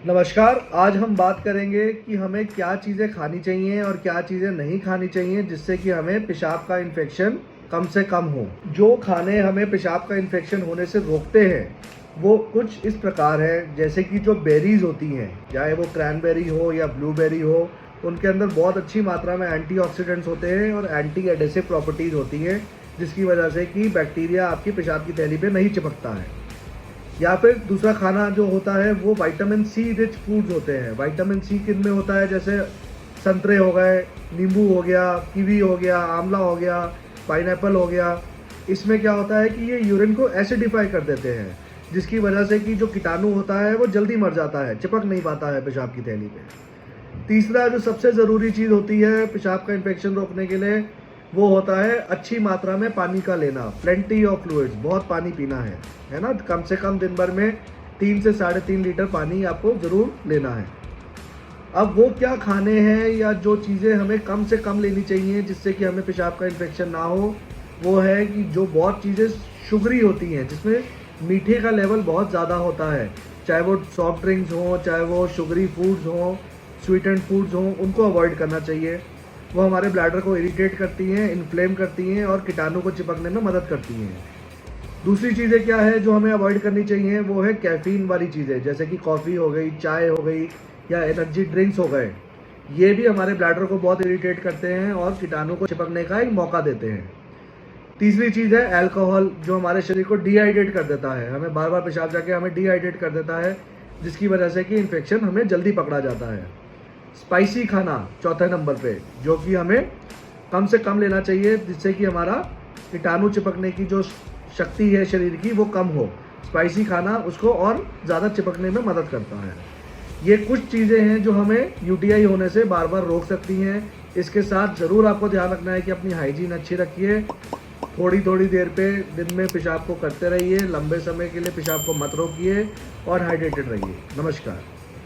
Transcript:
नमस्कार। आज हम बात करेंगे कि हमें क्या चीज़ें खानी चाहिए और क्या चीज़ें नहीं खानी चाहिए जिससे कि हमें पेशाब का इन्फेक्शन कम से कम हो। जो खाने हमें पेशाब का इन्फेक्शन होने से रोकते हैं वो कुछ इस प्रकार है, जैसे कि जो बेरीज़ होती हैं, चाहे वो क्रैनबेरी हो या ब्लूबेरी हो, उनके अंदर बहुत अच्छी मात्रा में एंटीऑक्सीडेंट्स होते हैं और एंटी एडेसिव प्रॉपर्टीज़ होती हैं, जिसकी वजह से कि बैक्टीरिया आपकी पेशाब की थैली पे नहीं चिपकता है। या फिर दूसरा खाना जो होता है वो विटामिन सी रिच फूड्स होते हैं। विटामिन सी किन में होता है? जैसे संतरे हो गए, नींबू हो गया, कीवी हो गया, आंवला हो गया, पाइनएप्पल हो गया। इसमें क्या होता है कि ये यूरिन को एसिडिफाई कर देते हैं, जिसकी वजह से कि जो कीटाणु होता है वो जल्दी मर जाता है, चिपक नहीं पाता है पेशाब की थैली पे। तीसरा जो सबसे ज़रूरी चीज़ होती है पेशाब का इन्फेक्शन रोकने के लिए, वो होता है अच्छी मात्रा में पानी का लेना। प्लेंटी ऑफ फ्लूइड्स, बहुत पानी पीना है ना। कम से कम दिन भर में 3 से 3.5 लीटर पानी आपको ज़रूर लेना है। अब वो क्या खाने हैं या जो चीज़ें हमें कम से कम लेनी चाहिए जिससे कि हमें पेशाब का इन्फेक्शन ना हो, वो है कि जो बहुत चीज़ें शुगरी होती हैं, जिसमें मीठे का लेवल बहुत ज़्यादा होता है, चाहे वो सॉफ्ट ड्रिंक्स हों, चाहे वो शुगरी फूड्स हों, स्वीटेंड फूड्स हों, उनको अवॉइड करना चाहिए। वो हमारे ब्लैडर को इरिटेट करती हैं, इन्फ्लेम करती हैं और कीटाणु को चिपकने में मदद करती हैं। दूसरी चीज़ें क्या है जो हमें अवॉइड करनी चाहिए, वो है कैफ़ीन वाली चीज़ें, जैसे कि कॉफ़ी हो गई, चाय हो गई या एनर्जी ड्रिंक्स हो गए। ये भी हमारे ब्लैडर को बहुत इरिटेट करते हैं और कीटाणु को चिपकने का एक मौका देते हैं। तीसरी चीज़ है अल्कोहल, जो हमारे शरीर को डिहाइड्रेट कर देता है, हमें बार बार पेशाब जाके हमें डिहाइड्रेट कर देता है, जिसकी वजह से कि इन्फेक्शन हमें जल्दी पकड़ा जाता है। स्पाइसी खाना चौथे नंबर पे, जो कि हमें कम से कम लेना चाहिए, जिससे कि हमारा कीटाणु चिपकने की जो शक्ति है शरीर की वो कम हो। स्पाइसी खाना उसको और ज़्यादा चिपकने में मदद करता है। ये कुछ चीज़ें हैं जो हमें यूटीआई होने से बार बार रोक सकती हैं। इसके साथ ज़रूर आपको ध्यान रखना है कि अपनी हाइजीन अच्छी रखिए। थोड़ी थोड़ी देर पे दिन में पेशाब को करते रहिए, लंबे समय के लिए पेशाब को मत रोकिए और हाइड्रेटेड रहिए। नमस्कार।